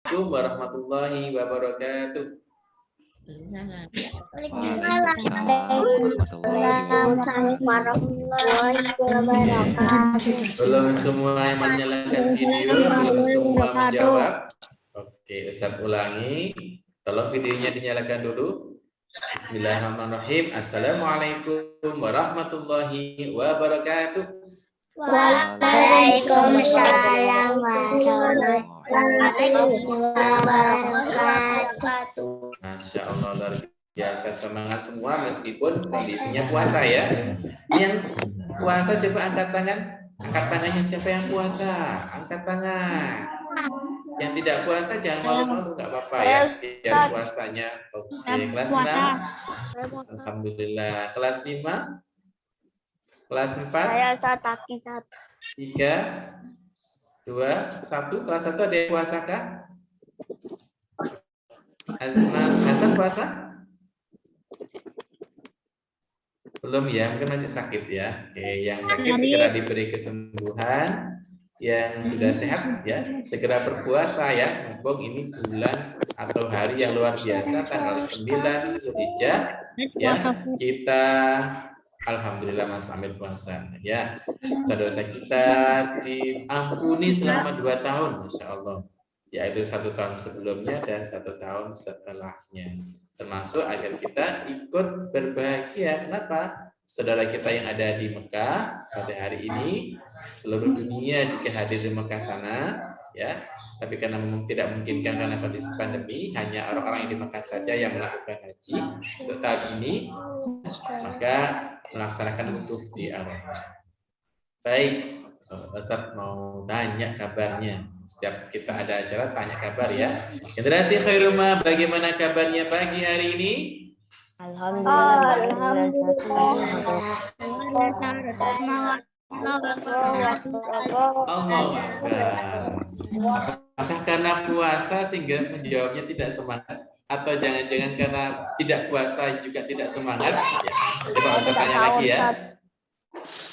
Assalamualaikum warahmatullahi wabarakatuh. Belum semua yang menyalakan video, belum semua menjawab. Oke, Ustaz ulangi. Tolong videonya dinyalakan dulu. Bismillahirrahmanirrahim. Assalamualaikum warahmatullahi wabarakatuh. Waalaikumsalam warahmatullahi wabarakatuh. Masya Allah, luar biasa, semangat semua meskipun kondisinya puasa ya. Yang puasa coba angkat tangan. Angkat tangannya siapa yang puasa? Angkat tangan. Yang tidak puasa jangan malu-malu, nggak apa-apa ya. Biar puasanya oke. Kelas 6. Alhamdulillah. Kelas 5. Kelas 4. Saya Ustaz Taki 1. 3, 2, 1. Kelas 1 ada yang puasa kah? Mas Hasan puasa? Belum ya, mungkin masih sakit ya. Oke, yang sakit segera diberi kesembuhan. Yang sudah sehat ya, segera berpuasa ya. Mumpung ini bulan atau hari yang luar biasa, tanggal 9 Zulhijjah ya. Kita alhamdulillah Mas Amir puasa ya. Dosa kita diampuni selama 2 tahun, Masya Allah. Yaitu 1 tahun sebelumnya dan 1 tahun setelahnya. Termasuk agar kita ikut berbahagia. Kenapa? Saudara kita yang ada di Mekah pada hari ini, seluruh dunia jika hadir di Mekah sana, ya. Tapi karena tidak memungkinkan karena kondisi pandemi, hanya orang-orang yang di Mekah saja yang melakukan haji untuk tahun ini, maka melaksanakan wukuf di Arafah. Baik, Ustaz mau tanya kabarnya. Setiap kita ada acara tanya kabar ya. Generasi Khairumah, bagaimana kabarnya pagi hari ini? Allah. Apakah karena puasa sehingga menjawabnya tidak semangat, atau jangan-jangan karena tidak puasa juga tidak semangat? Ya, coba Ustaz tanya lagi ya.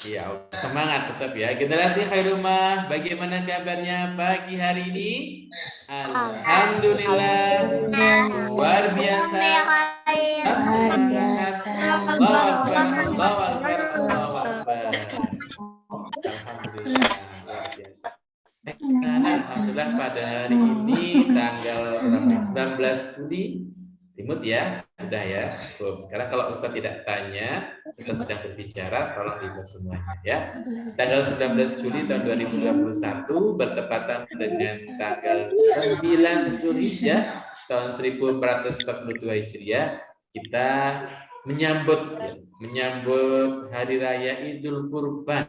Iya, semangat tetap ya. Generasi Khairumah, bagaimana kabarnya pagi hari ini? Alhamdulillah, luar biasa. Alhamdulillah, luar biasa. Alhamdulillah pada hari ini tanggal 19 Juli. Timut ya, sudah ya. Sekarang kalau Ustaz tidak tanya, Ustaz sedang berbicara, tolong dibuat semuanya ya. Tanggal 19 Juli tahun 2021 bertepatan dengan tanggal 9 Zulhijjah tahun 1442 Hijriah, kita menyambut Hari Raya Idul Kurban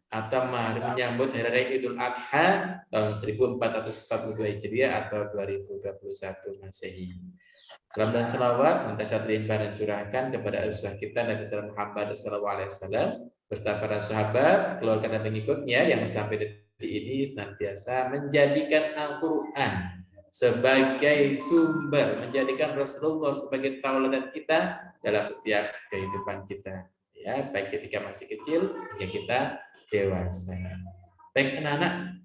atau menyambut Hari Raya Idul Adha tahun 1442 Hijriah atau 2021 Masehi. Salam dan salawat, senantiasa terlimpah dan curahkan kepada uswah kita Nabi Muhammad SAW beserta para sahabat, keluarga dan pengikutnya yang sampai detik ini senantiasa menjadikan Al-Quran sebagai sumber, menjadikan Rasulullah sebagai tauladan kita dalam setiap kehidupan kita. Ya, baik ketika masih kecil hingga kita dewasa. Baik anak-anak,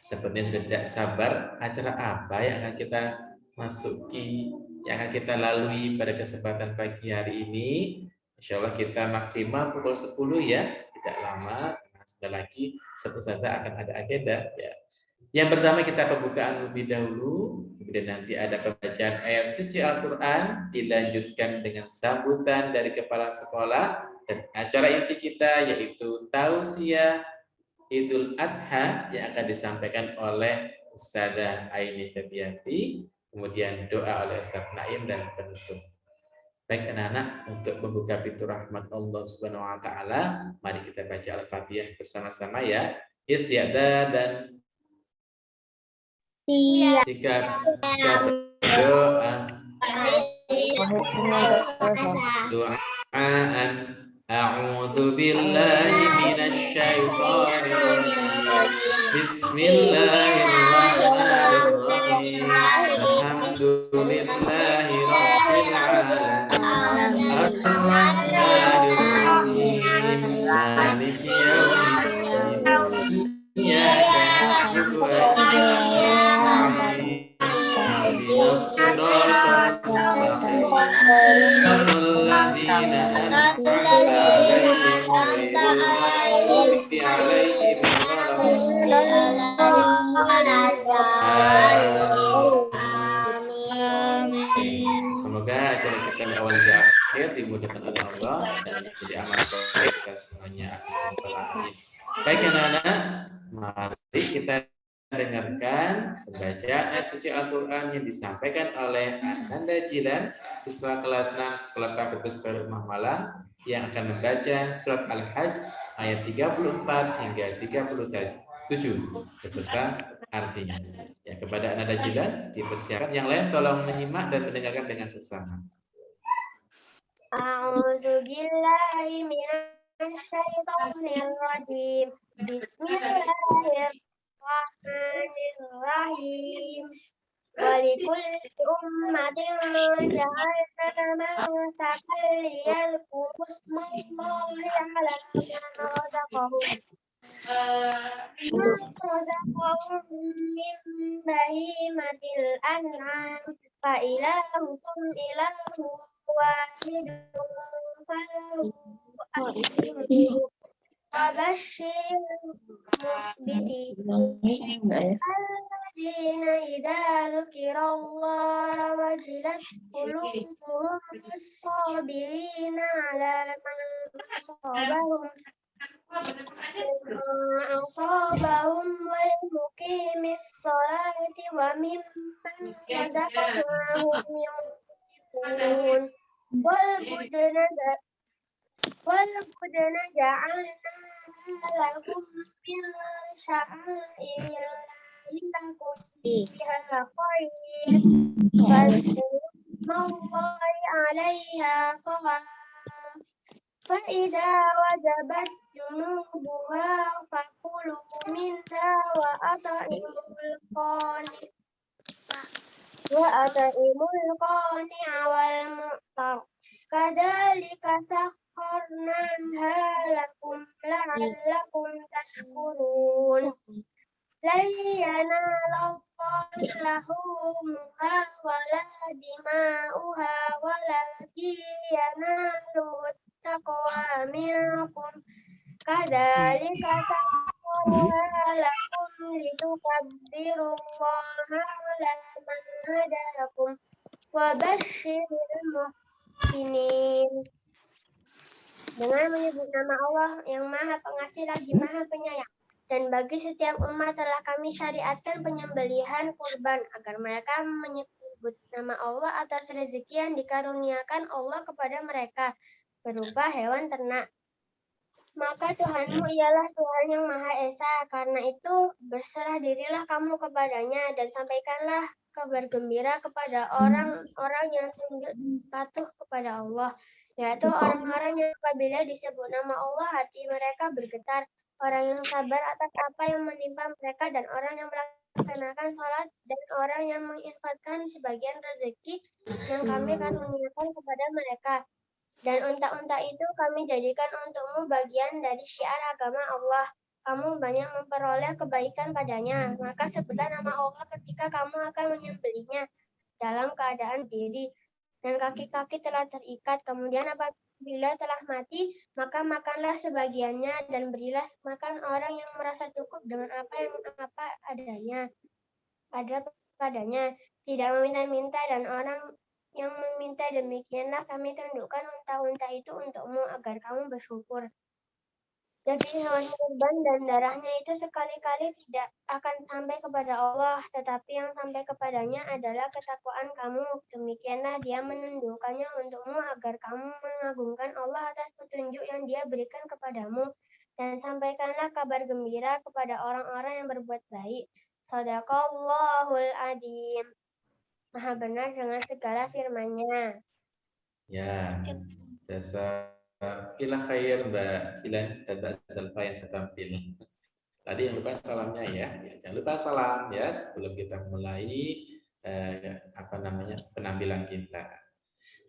sepertinya sudah tidak sabar acara apa yang akan kita masuki, yang akan kita lalui pada kesempatan pagi hari ini. Insya Allah kita maksimal pukul 10 ya, tidak lama, karena sudah lagi satu saja akan ada agenda ya. Yang pertama kita pembukaan lebih dahulu, kemudian nanti ada pembacaan ayat suci Al-Quran, dilanjutkan dengan sambutan dari kepala sekolah, dan acara inti kita yaitu tausiah Idul Adha yang akan disampaikan oleh Ustadzah Aini Febianti, kemudian doa oleh Ustaz Naim dan penutup. Baik anak-anak, untuk membuka pintu rahmat Allah Subhanahu wa taala, mari kita baca Al-Fatihah bersama-sama ya. Istiadah dan sikap doa. Doaan a'udzu billahi minasy syaithanir rajim. Bismillahirrahmanirrahim. Alhamdulillahi rabbil alamin. Ar-Rahmanir Rahim. Maliki yaumiddin. Iyyaka na'budu wa iyyaka nasta'in. ihdinas siratal mustaqim siratal ladzina an'amta 'alaihim ghairil maghdubi 'alaihim waladdallin. Semoga acara kita di awal hingga akhir dimudahkan oleh Allah dan menjadi amal soleh kita semuanya. Amin. Baik anak-anak, mari kita dengarkan pembacaan suci Al-Quran yang disampaikan oleh Ananda Jilan, siswa kelas 6 Sekolah Takbir Rumah Malang, yang akan membaca surat Al-Hajj ayat 34 hingga 37 beserta artinya. Ya, kepada Ananda Jilan dipersiapkan, yang lain tolong menyimak dan mendengarkan dengan seksama. A'udzu billahi minasy syaithanir rajim. Bismillahirrahmanirrahim. Walikulli ummatin ja'alna mansakan liyadhkuru ismallahi 'ala ma razaqahum min bahimatil an'am fa ilahukum ilahun wahidun falahu aslimu وبشر المخبتين الذين إذا ذكر الله وجلت قلوبهم الصابرين على ما أصابهم والمقيم الصلاة ومما رزقناهم ينفقون والبدن جعلناها لكم من شعائر الله لكم فيها خير فاذكروا الله عليها صواف فإذا وجبت جنوبها فكلوا منها وأطعموا القانع والمعتر كذلك سخرناها لكم لعلكم تشكرون لن ينال الله لحومها ولا دماؤها ولكن يناله التقوى منكم كذلك سخرها لكم لتكبروا الله على ما هداكم وبشر المحسنين. Dengan menyebut nama Allah yang Maha Pengasih lagi Maha Penyayang. Dan bagi setiap umat telah kami syariatkan penyembelihan kurban agar mereka menyebut nama Allah atas rezeki yang dikaruniakan Allah kepada mereka berupa hewan ternak. Maka Tuhanmu ialah Tuhan yang Maha Esa. Karena itu berserah dirilah kamu kepadanya dan sampaikanlah kabar gembira kepada orang-orang yang tunduk patuh kepada Allah, yaitu orang-orang yang apabila disebut nama Allah hati mereka bergetar, orang yang sabar atas apa yang menimpa mereka, dan orang yang melaksanakan sholat, dan orang yang menginfakkan sebagian rezeki yang kami karuniakan kepada mereka. Dan unta-unta itu kami jadikan untukmu bagian dari syiar agama Allah. Kamu banyak memperoleh kebaikan padanya. Maka sebutlah nama Allah ketika kamu akan menyembelihnya dalam keadaan diri dan kaki-kaki telah terikat. Kemudian apabila telah mati, maka makanlah sebagiannya dan berilah makan orang yang merasa cukup dengan apa adanya. Ada padanya, tidak meminta-minta, dan orang yang meminta demikianlah kami tundukkan unta-unta itu untukmu agar kamu bersyukur. Daging hewan kurban dan darahnya itu sekali-kali tidak akan sampai kepada Allah, tetapi yang sampai kepadanya adalah ketakwaan kamu. Demikianlah dia menundukkannya untukmu agar kamu mengagungkan Allah atas petunjuk yang dia berikan kepadamu. Dan sampaikanlah kabar gembira kepada orang-orang yang berbuat baik. Shadaqallahul adzim. Maha benar dengan segala firman-Nya. Ya, jazakallah khair Mbak Jilan dan Mbak Zalfa yang sudah tampil. Tadi yang lupa salamnya ya. Jangan lupa salam ya sebelum kita mulai penampilan kita.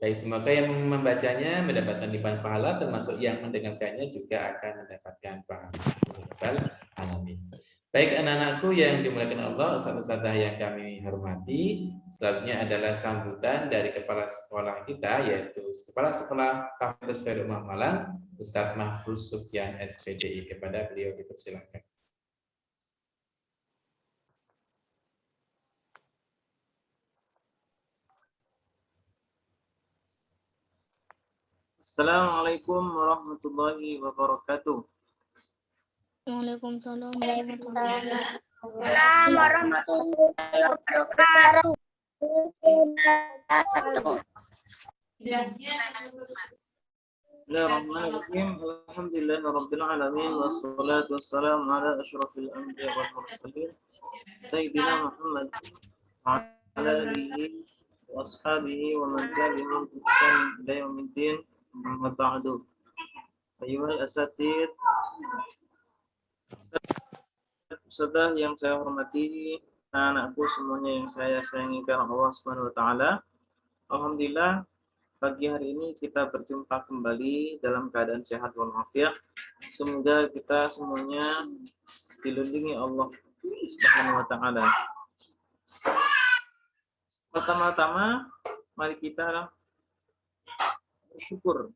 Baik, semoga yang membacanya mendapatkan limpahan pahala, termasuk yang mendengarkannya juga akan mendapatkan pahala. Amin. Baik anak-anakku yang dimuliakan Allah, ustaz-ustazah yang kami hormati, Selanjutnya adalah sambutan dari kepala sekolah kita, yaitu Kepala Sekolah Kampus Ferumah Malang, Ustadz Mahfuz Sufyan SPDI. Kepada beliau dipersilakan. Assalamualaikum warahmatullahi wabarakatuh. Waalaikumsalam warahmatullahi wabarakatuh. Bismillahirrahmanirrahim. Alhamdulillahirabbil alamin wassalatu wassalamu ala asyrafil anbiya wal mursalin sayyidina Muhammad wa ala alihi wa ashabihi wa man tabi'ahum bi ihsan ila yaumiddin. Amma ba'du. Ayyuhal asatidz, Ustadzah yang saya hormati, anak-anakku semuanya yang saya sayangi karena Allah Subhanahu wa taala. Alhamdulillah pagi hari ini kita berjumpa kembali dalam keadaan sehat walafiat. Semoga kita semuanya dilindungi Allah Subhanahu wa taala. Pertama-tama mari kita bersyukur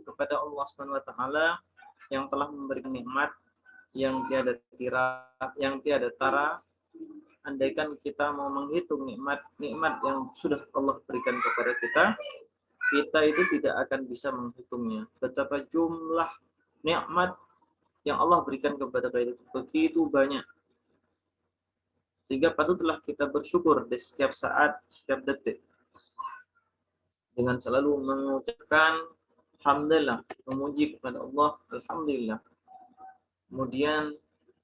kepada Allah Subhanahu wa taala yang telah memberikan nikmat yang tiada tara. Andaikan kita mau menghitung nikmat yang sudah Allah berikan kepada kita itu tidak akan bisa menghitungnya. Betapa jumlah nikmat yang Allah berikan kepada kita begitu banyak. Sehingga patutlah kita bersyukur di setiap saat, setiap detik. Dengan selalu mengucapkan alhamdulillah, memuji kepada Allah, alhamdulillah. Kemudian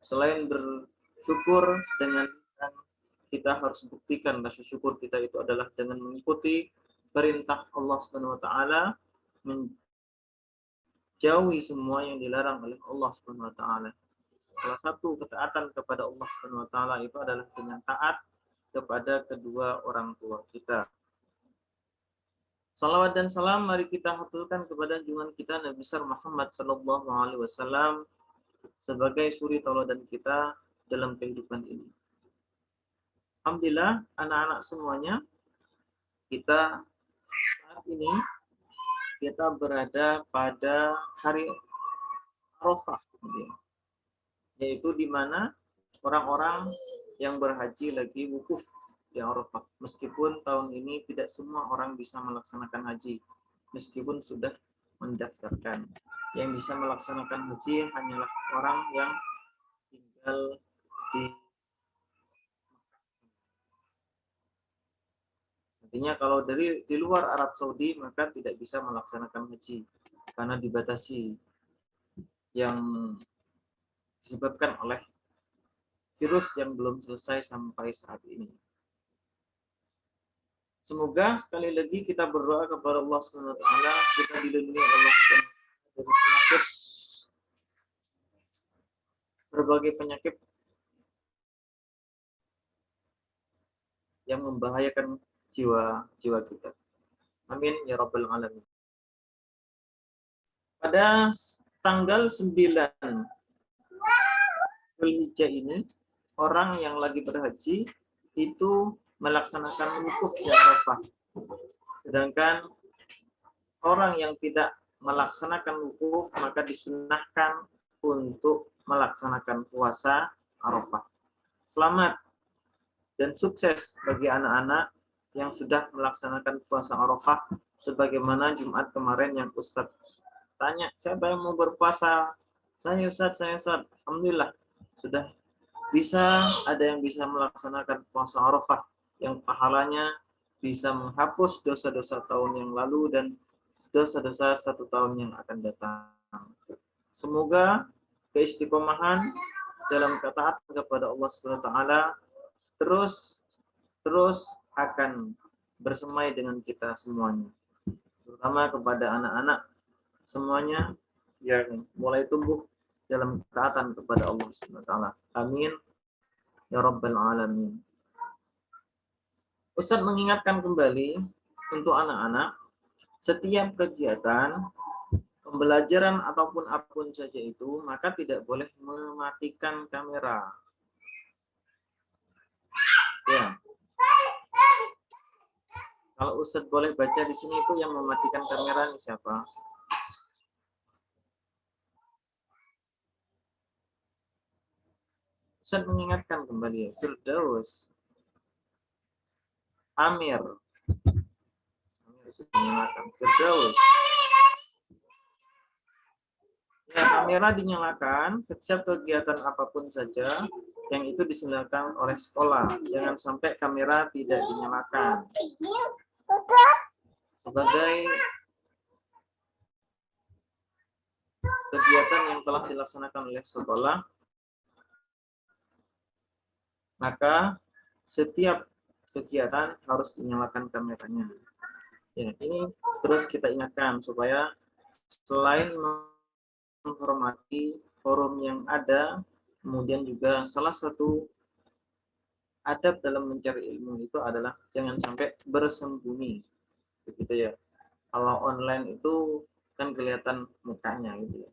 selain bersyukur dengan kita harus buktikan rasa syukur kita itu adalah dengan mengikuti perintah Allah Subhanahu wa taala, menjauhi semua yang dilarang oleh Allah Subhanahu wa taala. Salah satu ketaatan kepada Allah Subhanahu wa taala itu adalah dengan taat kepada kedua orang tua kita. Salawat dan salam mari kita haturkan kepada junjungan kita Nabi besar Muhammad sallallahu alaihi wasallam sebagai suri tauladan kita dalam kehidupan ini. Alhamdulillah anak-anak semuanya, kita saat ini kita berada pada hari Arafah, yaitu di mana orang-orang yang berhaji lagi wukuf di Arafah. Meskipun tahun ini tidak semua orang bisa melaksanakan haji, meskipun sudah mendaftarkan. Yang bisa melaksanakan haji hanyalah orang yang tinggal di. Artinya kalau di luar Arab Saudi maka tidak bisa melaksanakan haji karena dibatasi yang disebabkan oleh virus yang belum selesai sampai saat ini. Semoga sekali lagi kita berdoa kepada Allah Subhanahu wa taala, kita dilindungi Allah Subhanahu wa taala dari penyakit, berbagai penyakit yang membahayakan jiwa kita. Amin ya rabbal alamin. Pada tanggal 9 Zulhijjah ini, orang yang lagi berhaji itu melaksanakan wukuf di Arafah. Sedangkan orang yang tidak melaksanakan wukuf maka disunnahkan untuk melaksanakan puasa Arafah. Selamat dan sukses bagi anak-anak yang sudah melaksanakan puasa Arafah, sebagaimana Jumat kemarin yang Ustadz tanya, siapa yang mau berpuasa? Saya Ustadz. Alhamdulillah sudah bisa, ada yang bisa melaksanakan puasa Arafah yang pahalanya bisa menghapus dosa-dosa tahun yang lalu dan dosa-dosa 1 tahun yang akan datang. Semoga keistiqomahan dalam ketaatan kepada Allah Subhanahu wa taala terus akan bersemai dengan kita semuanya, terutama kepada anak-anak semuanya yang mulai tumbuh dalam ketaatan kepada Allah Subhanahu wa taala. Amin ya rabbal alamin. Ustaz mengingatkan kembali untuk anak-anak, setiap kegiatan pembelajaran ataupun apapun saja itu, maka tidak boleh mematikan kamera. Ya. Kalau Ustadz boleh baca di sini itu yang mematikan kamera ini siapa? Ustadz mengingatkan kembali ya, Firdaus, Amir sudah dinyalakan, Firdaus. Ya, kamera dinyalakan setiap kegiatan apapun saja yang itu diselenggarakan oleh sekolah. Jangan sampai kamera tidak dinyalakan. Sebagai kegiatan yang telah dilaksanakan oleh sekolah, maka setiap kegiatan harus dinyalakan kameranya. Ya, ini terus kita ingatkan supaya selain menghormati forum yang ada, kemudian juga salah satu adab dalam mencari ilmu itu adalah jangan sampai bersembunyi, begitu ya. Kalau online itu kan kelihatan mukanya gitu ya.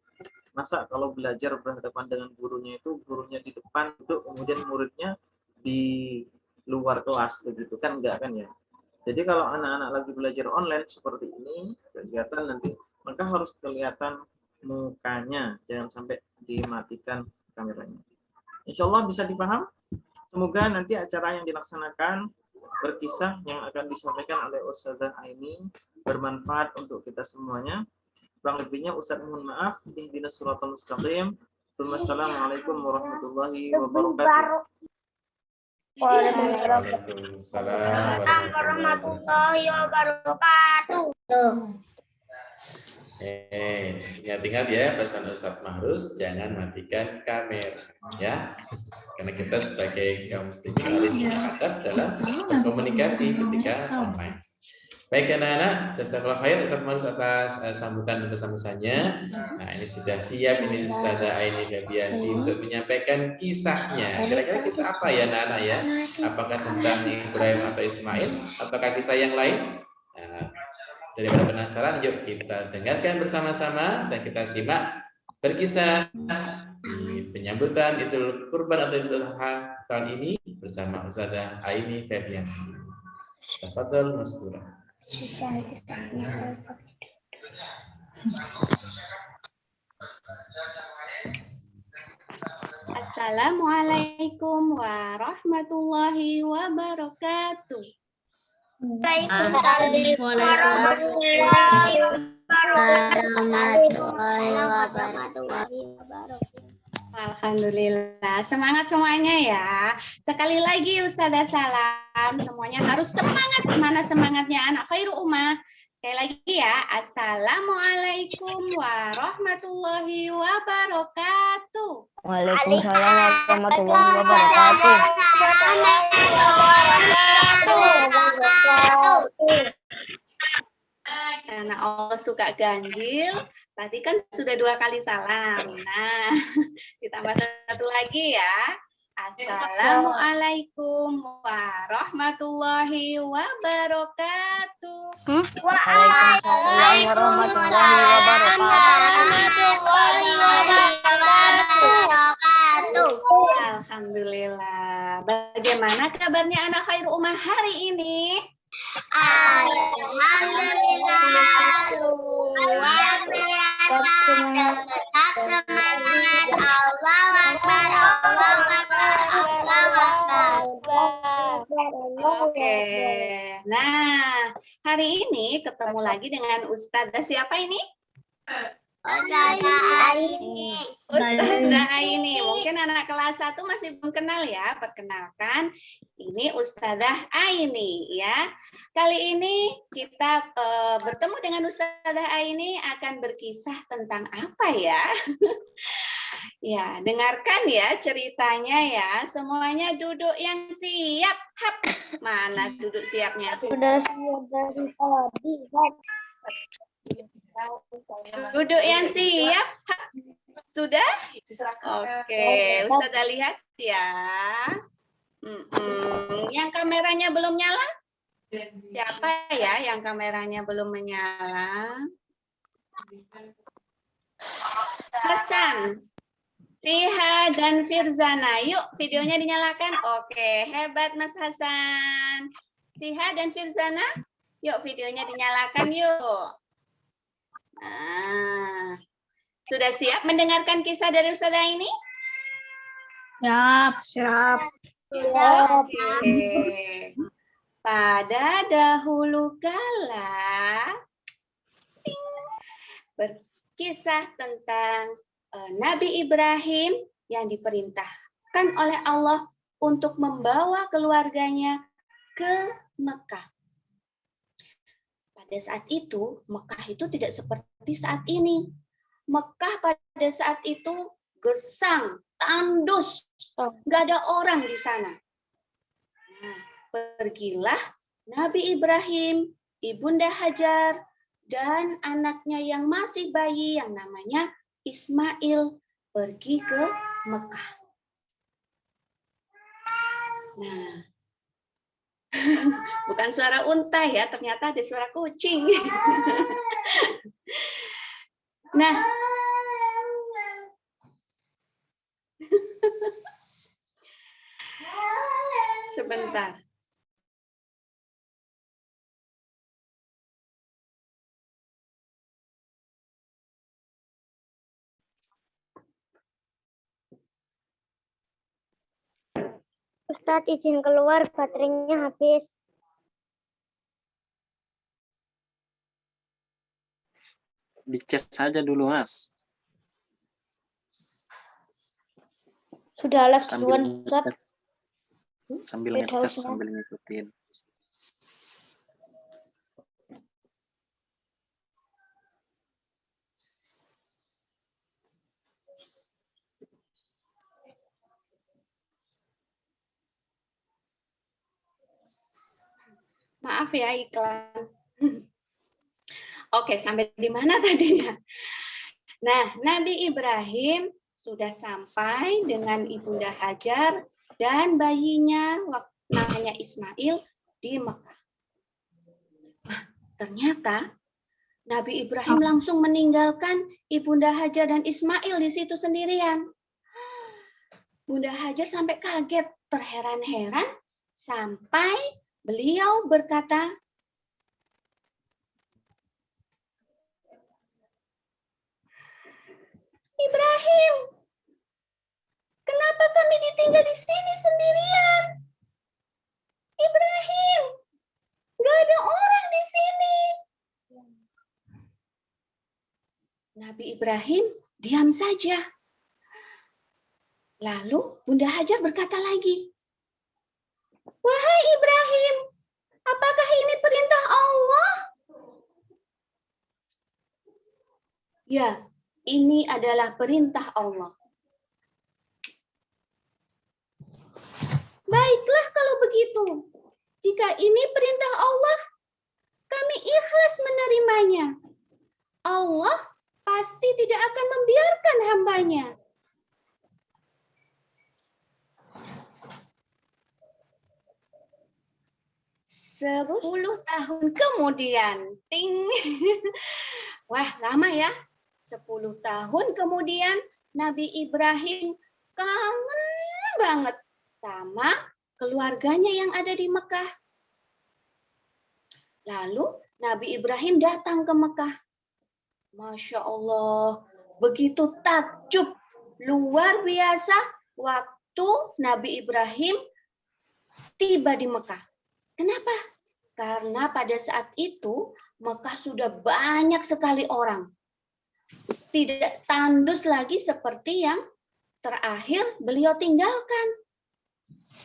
Masa kalau belajar berhadapan dengan gurunya itu gurunya di depan duduk, kemudian muridnya di luar kelas begitu kan, enggak kan ya. Jadi kalau anak-anak lagi belajar online seperti ini kegiatan nanti, maka harus kelihatan mukanya, jangan sampai dimatikan kameranya. Insya Allah bisa dipaham. Semoga nanti acara yang dilaksanakan berkisah yang akan disampaikan oleh Ustadzah Aini bermanfaat untuk kita semuanya. Kurang lebihnya Ustadz mohon maaf. Ihdinas siratal mustaqim. Wassalamualaikum warahmatullahi wabarakatuh. Waalaikumsalam warahmatullahi wabarakatuh. Ingat-ingat ya pesan Ustadz Mahrus, jangan matikan kamera ya, karena kita sebagai kaum muslimin harus punya adab dalam berkomunikasi ketika online. Baik anak-anak, jazakallahu khair Ustadz Mahrus atas sambutan dan pesan-pesannya. Nah ini sudah siap ini Ustazah Aini Febianti untuk menyampaikan kisahnya. Kira-kira kisah apa ya anak-anak ya? Apakah tentang Ibrahim atau Ismail, ataukah kisah yang lain? Nah, daripada penasaran, yuk kita dengarkan bersama-sama dan kita simak berkisah di penyambutan Idul Kurban atau Idul Adha tahun ini bersama Ustazah Aini Febianti. Tafadhol maskura. Assalamualaikum warahmatullahi wabarakatuh. Waalaikumsalam warahmatullahi wabarakatuh. Alhamdulillah, semangat semuanya ya. Sekali lagi Ustazah salam, semuanya harus semangat. Mana semangatnya anak Khairu Ummah? Sekali lagi ya, Assalamualaikum warahmatullahi wabarakatuh. Waalaikumsalam warahmatullahi wabarakatuh. Karena Allah suka ganjil, tadi kan sudah 2 kali salam. Nah, ditambah 1 lagi ya. Assalamualaikum warahmatullahi wabarakatuh. Waalaikumsalam warahmatullahi wabarakatuh. Alhamdulillah. Bagaimana kabarnya anak Khairu Ummah hari ini? Alhamdulillah, luar biasa, tetap semangat. Allahu Akbar, Allahu Akbar, Allahu Akbar. Oke, nah hari ini ketemu lagi dengan Ustazah siapa ini? Ustazah Aini. Ustazah Aini. Mungkin anak kelas 1 masih belum kenal ya. Perkenalkan, ini Ustazah Aini ya. Kali ini kita bertemu dengan Ustazah Aini akan berkisah tentang apa ya? Ya, dengarkan ya ceritanya ya. Semuanya duduk yang siap. Hap. Mana duduk siapnya? Sudah siap dari tadi. Duduk yang siap. Sudah? Oke, Ustazah lihat ya. Yang kameranya belum nyala? Siapa ya yang kameranya belum menyala? Hasan, Siha, dan Firzana. Yuk, videonya dinyalakan. Oke, hebat Mas Hasan. Siha dan Firzana, Yuk videonya dinyalakan yuk. Nah, sudah siap mendengarkan kisah dari Ustazah ini? Siap. Siap. Oke. Pada dahulu kala, berkisah tentang Nabi Ibrahim yang diperintahkan oleh Allah untuk membawa keluarganya ke Mekah. Pada saat itu, Mekah itu tidak seperti saat ini. Mekah pada saat itu gesang, tandus, nggak ada orang di sana. Nah, pergilah Nabi Ibrahim, Ibunda Hajar, dan anaknya yang masih bayi yang namanya Ismail pergi ke Mekah. Nah, bukan suara unta ya, ternyata ada suara kucing. Nah, sebentar. Ustadz izin keluar, baterainya habis. Dicas saja dulu, Mas. Sudah live Sambil duluan, Ustadz. ngecas, sambil Beda ngecas, usaha. sambil ngikutin. Maaf ya iklan. Oke, sampai di mana tadi ya? Nah, Nabi Ibrahim sudah sampai dengan Ibunda Hajar dan bayinya namanya Ismail di Mekah. Ternyata Nabi Ibrahim langsung meninggalkan Ibunda Hajar dan Ismail di situ sendirian. Bunda Hajar sampai kaget, terheran-heran sampai beliau berkata, Ibrahim, kenapa kami ditinggal di sini sendirian? Ibrahim, gak ada orang di sini. Nabi Ibrahim diam saja. Lalu Bunda Hajar berkata lagi, wahai Ibrahim, apakah ini perintah Allah? Ya, ini adalah perintah Allah. Baiklah kalau begitu. Jika ini perintah Allah, kami ikhlas menerimanya. Allah pasti tidak akan membiarkan hambanya. Sepuluh tahun kemudian, ting. Wah, lama ya. 10 tahun kemudian Nabi Ibrahim kangen banget sama keluarganya yang ada di Mekah. Lalu Nabi Ibrahim datang ke Mekah. Masya Allah, begitu takjub, luar biasa waktu Nabi Ibrahim tiba di Mekah. Kenapa? Karena pada saat itu Mekah sudah banyak sekali orang. Tidak tandus lagi seperti yang terakhir beliau tinggalkan.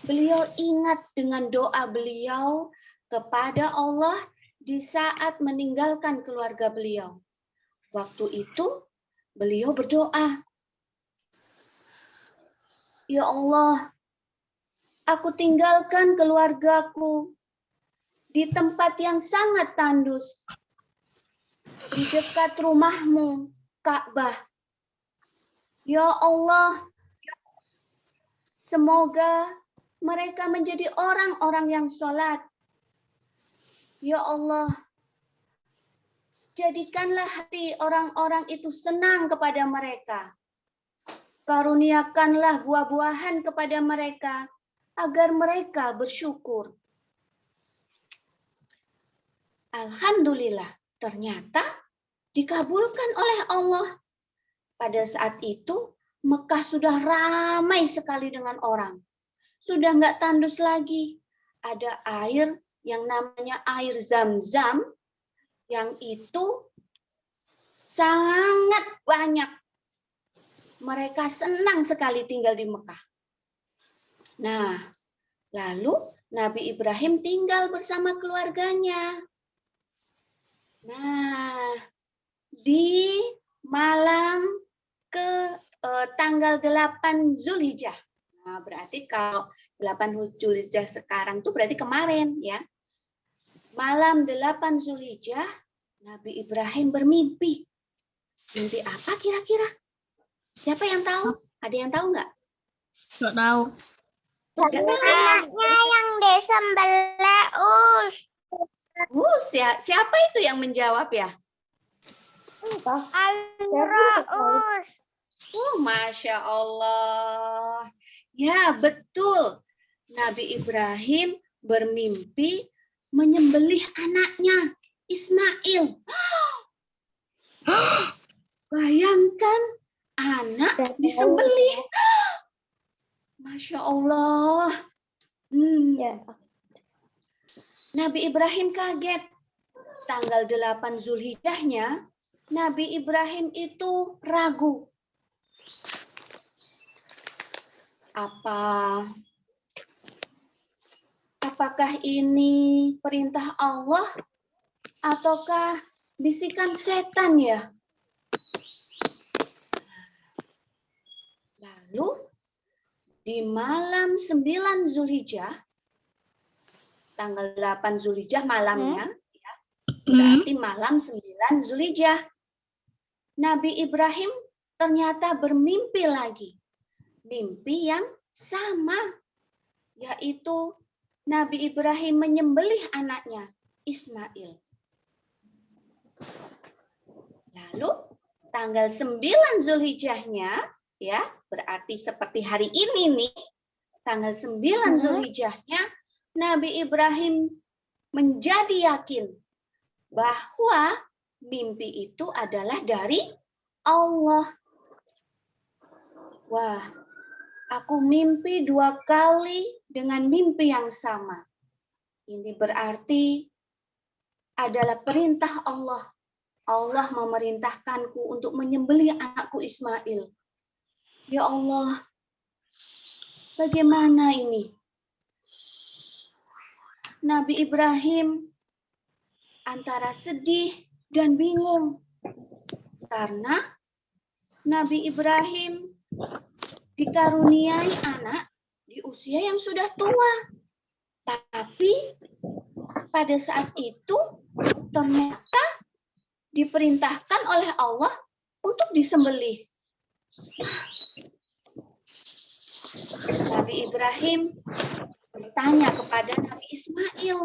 Beliau ingat dengan doa beliau kepada Allah di saat meninggalkan keluarga beliau. Waktu itu beliau berdoa, ya Allah, aku tinggalkan keluargaku di tempat yang sangat tandus, di dekat rumahmu, Ka'bah. Ya Allah, semoga mereka menjadi orang-orang yang sholat. Ya Allah, jadikanlah hati orang-orang itu senang kepada mereka. Karuniakanlah buah-buahan kepada mereka, agar mereka bersyukur. Alhamdulillah, ternyata dikabulkan oleh Allah. Pada saat itu, Mekah sudah ramai sekali dengan orang. Sudah nggak tandus lagi. Ada air yang namanya air Zam-Zam, yang itu sangat banyak. Mereka senang sekali tinggal di Mekah. Nah, lalu Nabi Ibrahim tinggal bersama keluarganya. Nah, di malam tanggal 8 Zulhijjah. Nah, berarti kalau 8 Zulhijjah sekarang tuh berarti kemarin ya. Malam 8 Zulhijjah, Nabi Ibrahim bermimpi. Mimpi apa kira-kira? Siapa yang tahu? Ada yang tahu nggak? Nggak tahu. Nggak tahu. Anaknya yang disembelih us. Siapa itu yang menjawab ya? Al-Raus. Masya Allah. Ya, betul. Nabi Ibrahim bermimpi menyembelih anaknya, Ismail. Bayangkan, anak disembelih. Masya Allah. Nabi Ibrahim kaget. Tanggal 8 Zulhijjahnya, Nabi Ibrahim itu ragu. Apakah ini perintah Allah ataukah bisikan setan ya? Lalu di malam 9 Zulhijjah, tanggal 8 Zulhijjah malamnya, ya, berarti malam 9 Zulhijjah, Nabi Ibrahim ternyata bermimpi lagi. Mimpi yang sama, yaitu Nabi Ibrahim menyembelih anaknya, Ismail. Lalu tanggal 9 Zulhijjahnya, ya, berarti seperti hari ini nih, tanggal 9 Zulhijjahnya, Nabi Ibrahim menjadi yakin bahwa mimpi itu adalah dari Allah. Wah, aku mimpi 2 kali dengan mimpi yang sama. Ini berarti adalah perintah Allah. Allah memerintahkanku untuk menyembelih anakku Ismail. Ya Allah, bagaimana ini? Nabi Ibrahim antara sedih dan bingung. Karena Nabi Ibrahim dikaruniai anak di usia yang sudah tua. Tapi pada saat itu ternyata diperintahkan oleh Allah untuk disembelih. Nabi Ibrahim bertanya kepada Nabi Ismail,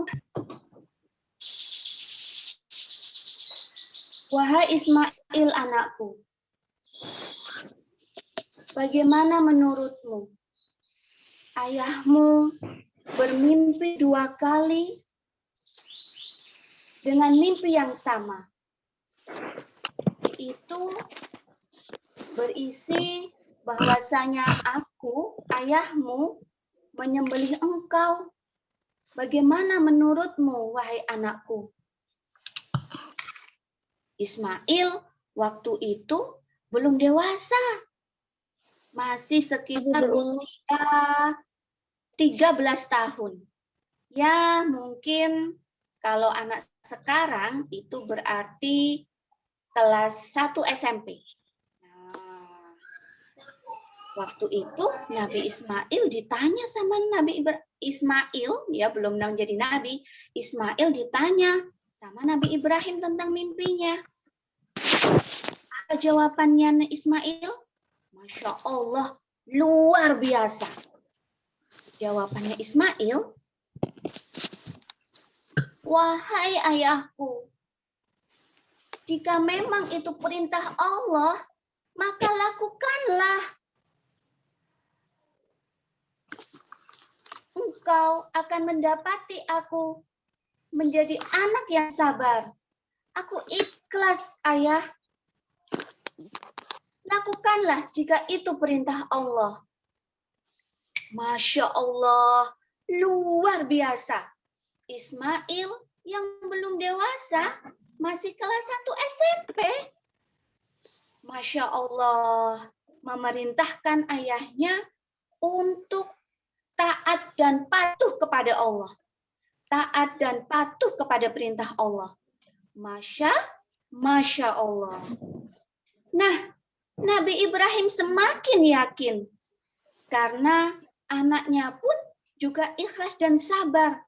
"Wahai Ismail anakku, bagaimana menurutmu? Ayahmu bermimpi 2 kali dengan mimpi yang sama. Itu berisi bahwasanya aku, ayahmu, menyembelih engkau. Bagaimana menurutmu, wahai anakku?" Ismail waktu itu belum dewasa. Masih sekitar usia 13 tahun. Ya, mungkin kalau anak sekarang itu berarti kelas 1 SMP. Nah, waktu itu Nabi Ismail ditanya sama Nabi Ismail, ya belum menjadi nabi, Ismail ditanya sama Nabi Ibrahim tentang mimpinya. Apa jawabannya Ismail? Masya Allah, luar biasa. Jawabannya Ismail, "Wahai ayahku, jika memang itu perintah Allah, maka lakukanlah. Engkau akan mendapati aku menjadi anak yang sabar. Aku ikhlas, Ayah. Lakukanlah jika itu perintah Allah. Masya Allah, luar biasa. Ismail yang belum dewasa, masih kelas 1 SMP. Masya Allah, memerintahkan ayahnya untuk taat dan patuh kepada Allah. Taat dan patuh kepada perintah Allah. Masya Allah. Nah, Nabi Ibrahim semakin yakin karena anaknya pun juga ikhlas dan sabar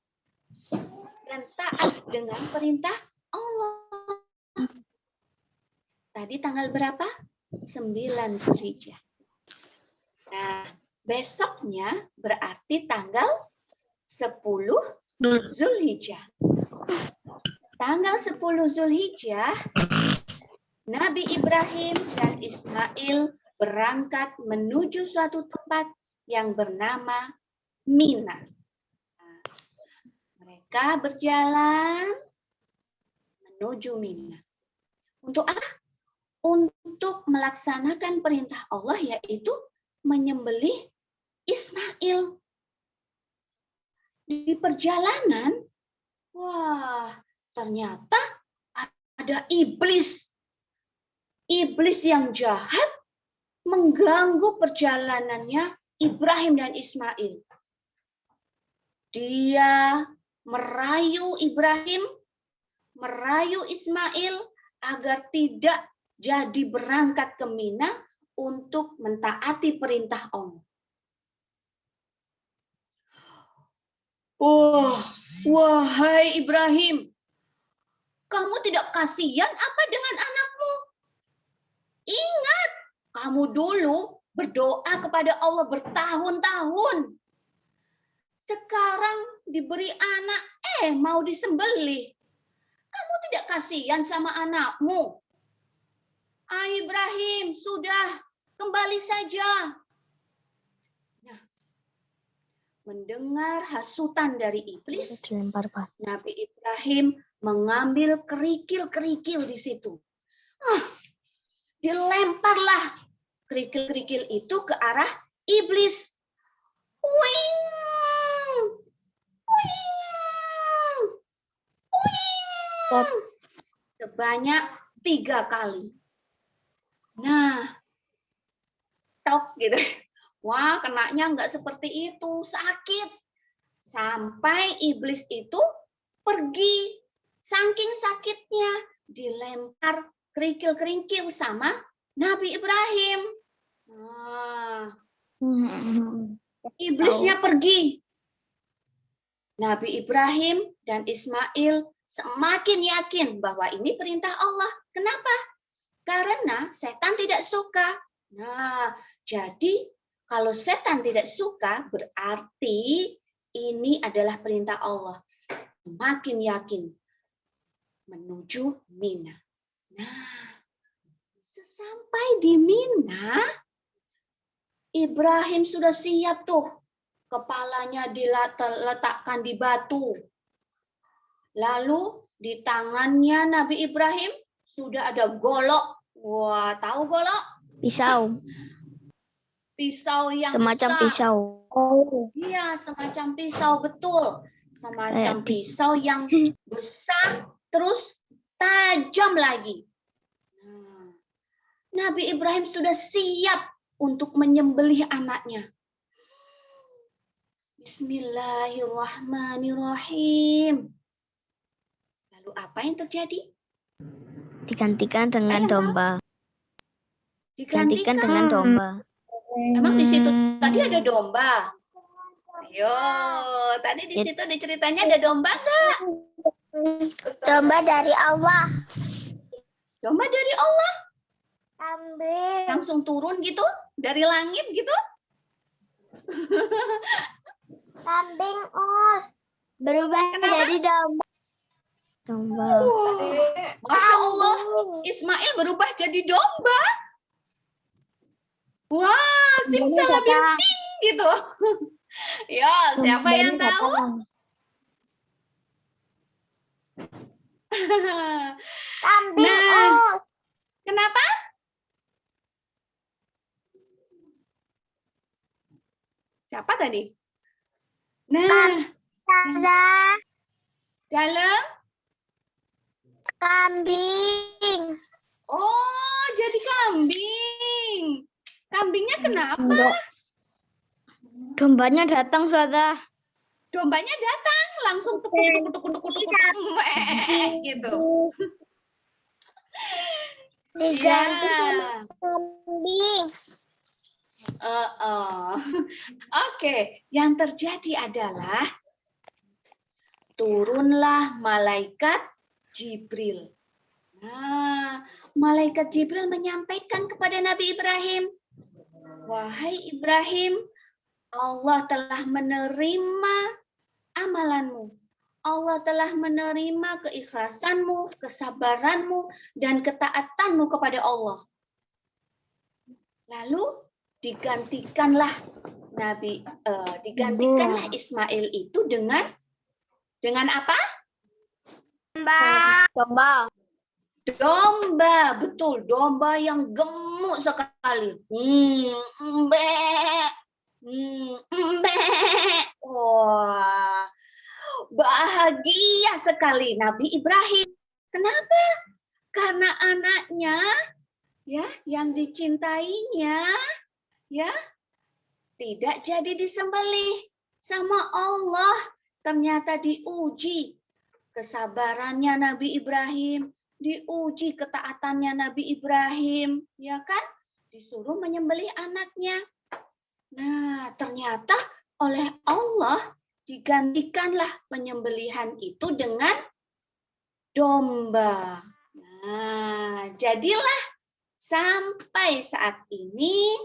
dan taat dengan perintah Allah. Tadi tanggal berapa? 9 Zulhijjah. Nah, besoknya berarti tanggal 10 Zulhijjah. Tanggal 10 Zulhijjah, Nabi Ibrahim dan Ismail berangkat menuju suatu tempat yang bernama Mina. Mereka berjalan menuju Mina. Untuk apa? Untuk melaksanakan perintah Allah, yaitu menyembelih Ismail. Di perjalanan, wah, ternyata ada iblis. Iblis yang jahat mengganggu perjalanannya Ibrahim dan Ismail. Dia merayu Ibrahim, merayu Ismail agar tidak jadi berangkat ke Mina untuk mentaati perintah Allah. Oh, wahai Ibrahim, kamu tidak kasihan apa dengan anakmu? Ingat, kamu dulu berdoa kepada Allah bertahun-tahun. Sekarang diberi anak, mau disembelih. Kamu tidak kasihan sama anakmu? Ibrahim, sudah, kembali saja. Nah, mendengar hasutan dari iblis, Nabi Ibrahim mengambil kerikil-kerikil di situ. Dilemparlah kerikil-kerikil itu ke arah iblis. Wing! Wing! Wing! Sebanyak 3 kali. Nah, tok gitu. Wah, kenanya nggak seperti itu, sakit. Sampai iblis itu pergi. Saking sakitnya, dilempar kerikil-kerikil sama Nabi Ibrahim. Nah, iblisnya pergi. Nabi Ibrahim dan Ismail semakin yakin bahwa ini perintah Allah. Kenapa? Karena setan tidak suka. Nah, jadi kalau setan tidak suka berarti ini adalah perintah Allah. Semakin yakin menuju Mina. Nah, sesampai di Mina, Ibrahim sudah siap tuh. Kepalanya diletakkan di batu. Lalu di tangannya Nabi Ibrahim sudah ada golok. Wah, tahu golok? Pisau. Pisau yang Semacam besar. pisau. Oh. Iya, semacam pisau, betul. Semacam pisau yang besar, terus tajam lagi. Nah, Nabi Ibrahim sudah siap untuk menyembelih anaknya. Bismillahirrahmanirrahim. Lalu apa yang terjadi? Digantikan dengan domba. Digantikan dengan domba. Emang di situ tadi ada domba? Ayo, tadi di situ di ceritanya ada domba nggak? Domba dari Allah. Domba dari Allah? Kambing. Langsung turun gitu? Dari langit gitu? Kambing, Us. Berubah jadi domba. Domba. Masya Allah, Ismail berubah jadi domba. Wah, simsalabim gitu. Ya, siapa yang tahu? Kambing. Nah, kenapa? Siapa tadi? Nah, Ustazah. dalam. Kambing. Oh, jadi kambing. Kambingnya kenapa? Dombanya datang, Ustazah. Dombanya datang langsung tuk gitu. Diganti Ya. sama kambing. Oke, yang terjadi adalah turunlah malaikat Jibril. Nah, malaikat Jibril menyampaikan kepada Nabi Ibrahim, wahai Ibrahim, Allah telah menerima amalanmu. Allah telah menerima keikhlasanmu, kesabaranmu, dan ketaatanmu kepada Allah. Lalu digantikanlah Ismail itu dengan apa? Domba. Domba, betul, domba yang gemuk sekali. Wah, bahagia sekali Nabi Ibrahim. Kenapa? Karena anaknya ya yang dicintainya ya tidak jadi disembelih sama Allah. Ternyata diuji kesabarannya Nabi Ibrahim, diuji ketaatannya Nabi Ibrahim, ya kan? Disuruh menyembelih anaknya. Nah, ternyata oleh Allah digantikanlah penyembelihan itu dengan domba. Nah, jadilah sampai saat ini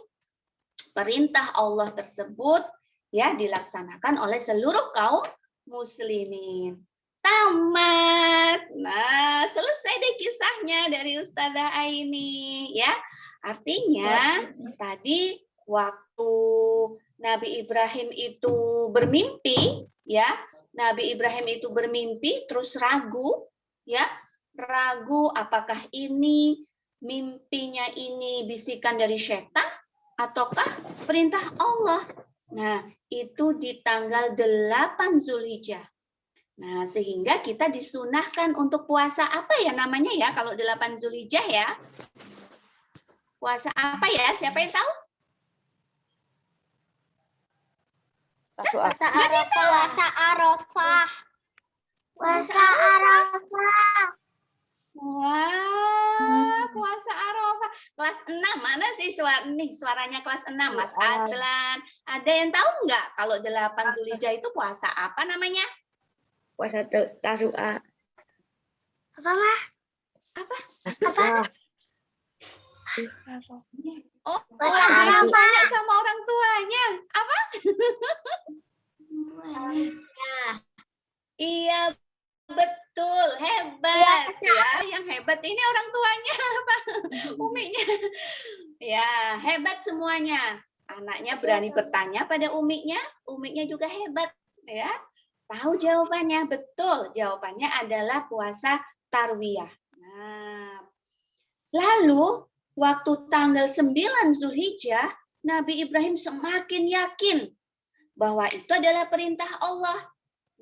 perintah Allah tersebut ya dilaksanakan oleh seluruh kaum muslimin. Tamat. Nah, selesai deh kisahnya dari Ustazah Aini ya. Artinya tadi waktu Nabi Ibrahim itu bermimpi ya, Nabi Ibrahim itu bermimpi terus ragu ya, ragu apakah ini mimpinya ini bisikan dari setan ataukah perintah Allah. Nah, itu di tanggal 8 Zulhijjah. Nah, sehingga kita disunahkan untuk puasa apa ya namanya ya kalau 8 Zulhijjah ya? Puasa apa ya? Siapa yang tahu? Puasa Arafah. Puasa Arafah. Wah, puasa Arafah. Kelas 6 mana sih suaranya kelas 6 Mas Adlan? Ada yang tahu nggak kalau 8 Zulhijjah itu puasa apa namanya? Puasa Tasu'a. Apa, Mah? Apa? Oh, Puasa jangan Arafah. tanya sama orang tuanya. Apa? Iya, betul. Hebat ya. Yang hebat ini orang tuanya apa? Uminya. Ya, hebat semuanya. Anaknya berani bertanya pada umiknya juga hebat ya. Tahu jawabannya, betul. Jawabannya adalah puasa Tarwiyah. Nah, lalu waktu tanggal 9 Zulhijjah, Nabi Ibrahim semakin yakin bahwa itu adalah perintah Allah.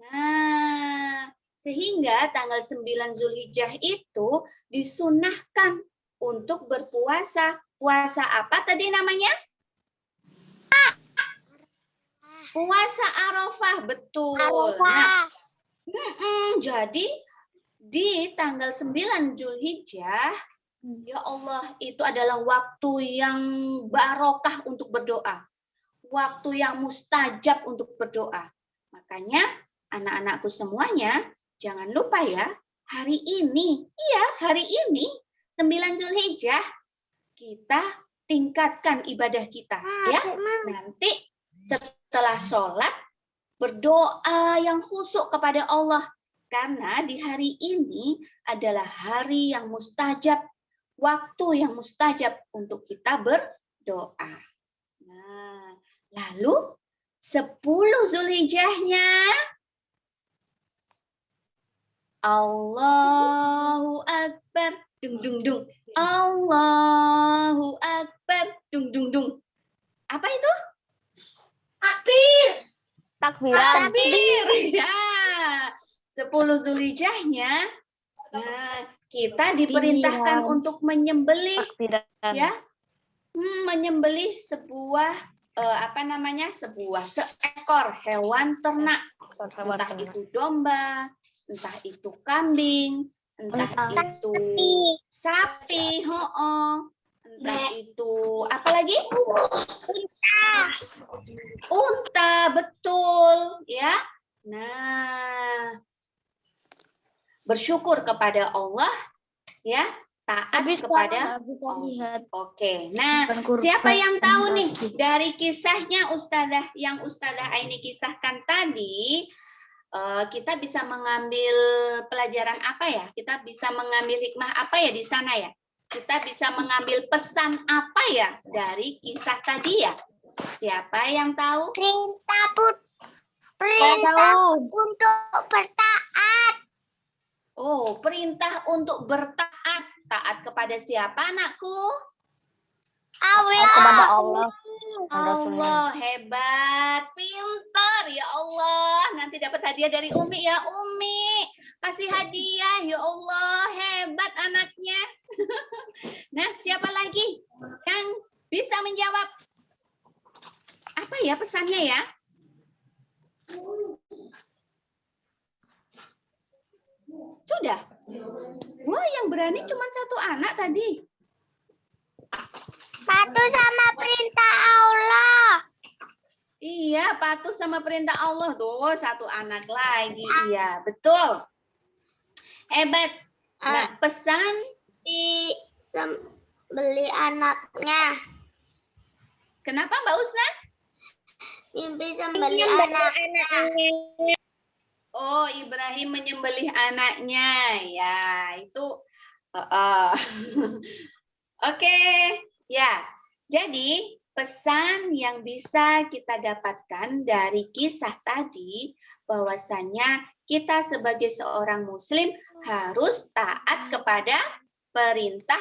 Nah, sehingga tanggal 9 Zulhijjah itu disunahkan untuk berpuasa. Puasa apa tadi namanya? Puasa Arafah, betul. Nah, jadi di tanggal 9 Zulhijjah, ya Allah, itu adalah waktu yang barokah untuk berdoa. Waktu yang mustajab untuk berdoa. Makanya anak-anakku semuanya, jangan lupa ya, hari ini, 9 Zulhijjah, kita tingkatkan ibadah kita. Ya, nanti setelah sholat, berdoa yang khusyuk kepada Allah. Karena di hari ini adalah hari yang mustajab, waktu yang mustajab untuk kita berdoa. Nah, lalu 10 Zulhijjahnya Allahu Akbar. Dung dung dung. Allahu Akbar. Dung dung dung. Apa itu? Takbiran. Takbir. Ya. 10 Zulhijjahnya. Nah, kita diperintahkan Takbiran. untuk menyembelih, Takbiran. ya, menyembelih sebuah seekor hewan ternak, entah itu domba, entah itu kambing, entah itu sapi, entah itu apa lagi? Unta, betul, ya. Nah, bersyukur kepada Allah, ya, taat kepada Allah. Oke, nah, siapa yang tahu nih dari kisahnya yang Ustazah Aini kisahkan tadi, kita bisa mengambil pelajaran apa ya? Kita bisa mengambil hikmah apa ya di sana ya? Kita bisa mengambil pesan apa ya dari kisah tadi ya? Siapa yang tahu? Perintah untuk bertaat. Oh, perintah untuk bertaat. Taat kepada siapa, anakku? Kepada Allah. Allah, hebat, pintar, ya Allah. Nanti dapat hadiah dari Umi ya, Umi. Kasih hadiah, ya Allah, hebat anaknya. Nah, siapa lagi yang bisa menjawab? Apa ya pesannya ya? Sudah. Wah, yang berani cuma satu anak tadi. Patuh sama perintah Allah. Iya, patuh sama perintah Allah. Tuh, satu anak lagi. Iya, betul. Hebat. Nah, pesan Beli anaknya. kenapa Mbak Usna? Mimpi sembeli anaknya. Oh, Ibrahim menyembelih anaknya. Ya, itu. Oke, ya. Jadi, pesan yang bisa kita dapatkan dari kisah tadi, bahwasannya kita sebagai seorang muslim harus taat kepada perintah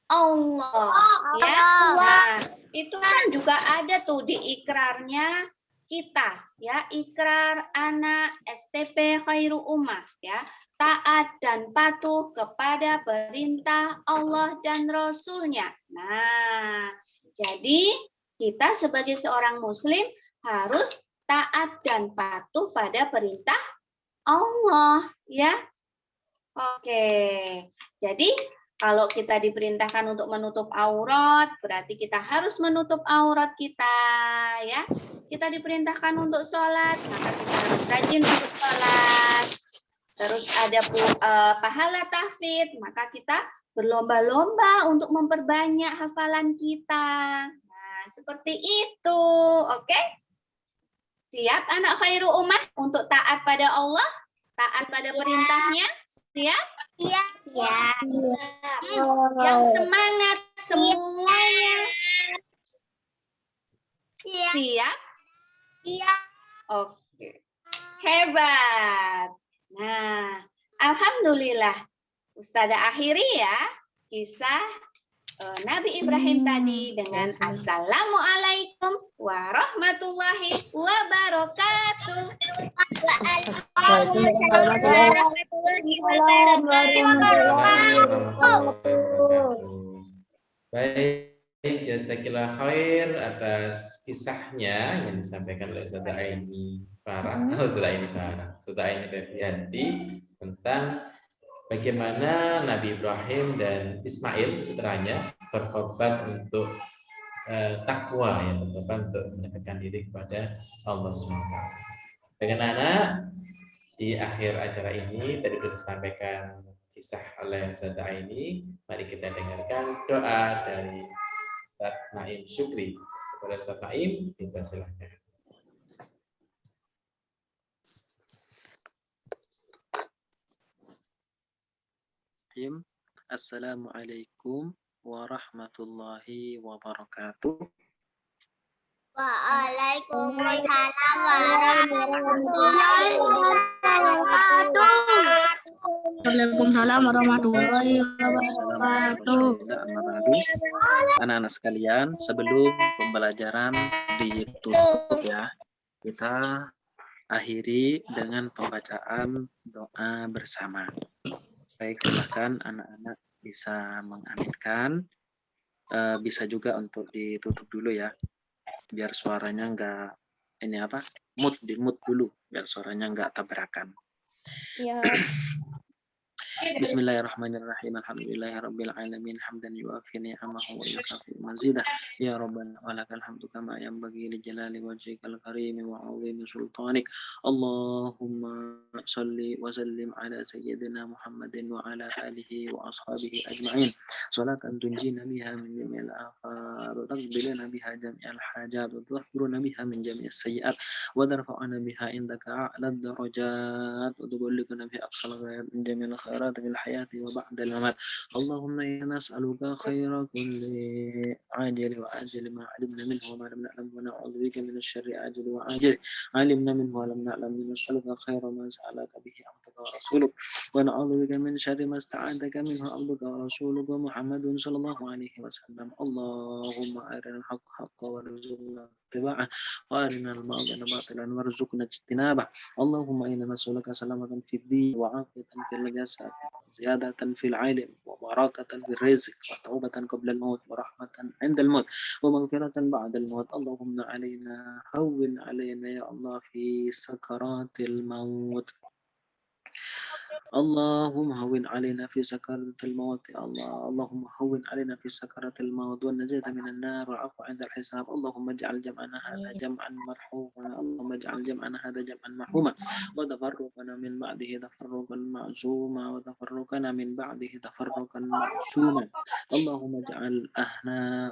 Allah. Ya. Nah, itu kan juga ada tuh di ikrarnya kita, ya, ikrar anak STP Khairul Ummah, ya, taat dan patuh kepada perintah Allah dan Rasul-Nya. Nah, jadi kita sebagai seorang muslim harus taat dan patuh pada perintah Allah, ya. Oke. Jadi kalau kita diperintahkan untuk menutup aurat, berarti kita harus menutup aurat kita, ya. Kita diperintahkan untuk sholat, maka kita harus rajin untuk sholat. Terus ada pahala tahfidz, maka kita berlomba-lomba untuk memperbanyak hafalan kita. Nah, seperti itu, oke? Siap anak Khairul Ummah untuk taat pada Allah, taat pada perintahnya? Siap? Iya. Yang semangat semuanya. Siap? Iya. Oke. Hebat. Nah, alhamdulillah. Ustazah akhiri ya kisah Nabi Ibrahim tadi dengan Assalamualaikum warahmatullahi wabarakatuh. Baik, jazakillah khair atas kisahnya yang disampaikan oleh Ustazah Aini Farah, Ustazah Aini Febrianti tentang bagaimana Nabi Ibrahim dan Ismail putranya berkorban untuk takwa, ya, berkorban untuk mendekatkan diri kepada Allah SWT. Bagaimana di akhir acara ini tadi sudah disampaikan kisah oleh Ustazah Aini, mari kita dengarkan doa dari Ustaz Naim Syukri. Kepada Ustaz Naim, dipersilakan. Assalamualaikum warahmatullahi wabarakatuh. Waalaikumsalam warahmatullahi wabarakatuh. Waalaikumsalam warahmatullahi Assalamualaikum wabarakatuh. warahmatullahi wabarakatuh. Anak-anak sekalian, sebelum pembelajaran ditutup ya, kita akhiri dengan pembacaan doa bersama. Baik, silakan anak-anak bisa mengaminkan. Bisa juga untuk ditutup dulu ya, biar suaranya enggak mute dulu, biar suaranya enggak tabrakan. Ya. Bismillahirrahmanirrahim. Alhamdulillahirabbil alamin hamdan yuafi ni'amahu wa yukafi mazidah. Ya Rabbana wa lakal hamdu kama yanbaghi li jalali wajhikal karim wa 'azimi sultanik. Allahumma shalli wa sallim ala sayyidina Muhammadin wa ala alihi wa ashabihi ajma'in. Salatan tunjina biha min jami'il afat wa taqbiluna biha jami'al hajat wa tuhfiruna biha min jami'is sayyi'at wa tarfa'una biha indaka a'la darajat wa tuballighuna biha aqsal ghayat min jami'il khairat في الحياة وبعد الممات. اللهم إنا نسألك خير كل عاجل وآجل ما علمنا منه وما لم نعلم ونعوذ بك من الشر عاجل وآجل علمنا منه ولم نعلم. نسألك خير ما سألك به عبدك ورسولك ونعوذ بك من شر ما استعاذك منه عبدك ورسولك محمد صلى الله عليه وسلم. اللهم أرنا الحق حقا وارزقنا اتباعه وأرنا الباطل باطلا وارزقنا اجتنابه. اللهم إنا نسألك سلامة في الدين وعافية في الجسد زيادة في العلم وبركة في الرزق وتوبة قبل الموت ورحمة عند الموت ومغفرة بعد الموت. اللهم هون علينا يا الله في سكرات الموت. اللهم هون علينا في سكرات الموت يا الله. اللهم هون علينا في سكرات الموت والنجاة من النار والعفو عند الحساب. اللهم اجعل جمعنا هذا جمعا مرحوما. اللهم اجعل جمعنا هذا جمعا مرحوما وتفرقنا من بعده تفرقا معصوما وتفرقنا من بعده تفرقا معصوما. اللهم اجعل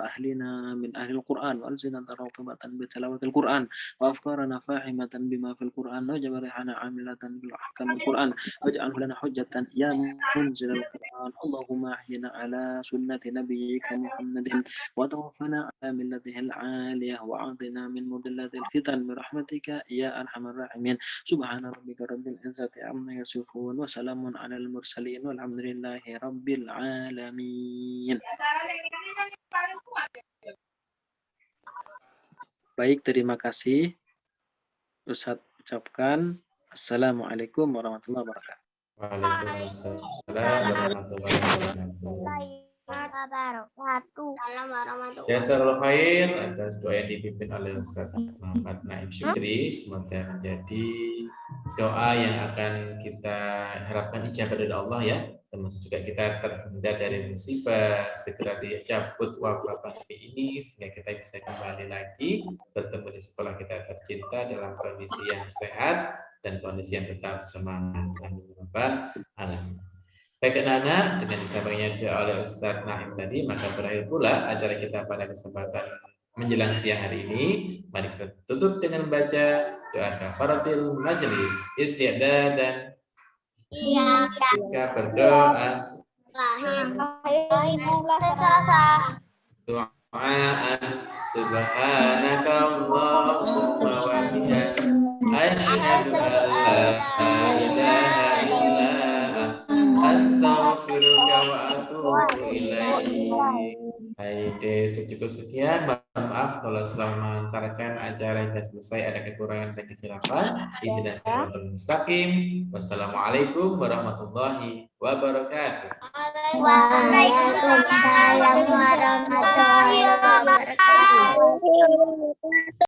أهلنا من أهل القرآن وألسنة رطبة بتلاوة القرآن وأفكارنا فاهمة بما في القرآن وجوارحنا عاملة بالأحكام القرآن واجعله لنا حجة يا منزل القرآن. اللهم أحينا على سنة نبيك محمد وتوفنا على ملته العالية وعاذنا من مضلات الفتن برحمتك يا أرحم الراحمين. سبحان ربك رب العزة عما يصفون وسلام على المرسلين والحمد لله رب العالمين. Baik, terima kasih. Ustaz ucapkan Assalamualaikum warahmatullahi wabarakatuh. Waalaikumsalam warahmatullahi wabarakatuh. Jazakallahu khair atas doa yang dipimpin oleh Ustaz Muhammad Naim Syukri. Semoga menjadi doa yang akan kita harapkan ijabah dari Allah ya. Termasuk juga kita terhindar dari musibah, segera dicabut wabah pandemi ini sehingga kita bisa kembali lagi bertemu di sekolah kita tercinta dalam kondisi yang sehat dan kondisi yang tetap semangat. Amin ya rabbal alamin. Baik anak-anak, dengan disampaikannya doa oleh Ustaz Naim tadi, maka berakhir pula acara kita pada kesempatan menjelang siang hari ini. Mari kita tutup dengan membaca doa kafaratil majelis, istiadah dan kita berdoa. Doa subhanaka Allahumma wa bihamdika asyhadu an la ilaha illa anta astaghfiruka wa atubu ilaik. Baik, cukup sekian. Maaf kalau selama mengantarkan acara hingga selesai ada kekurangan dan kekhilafan. Ihdinas siratal mustaqim. Wassalamualaikum warahmatullahi wabarakatuh. Waalaikumsalam warahmatullahi wabarakatuh.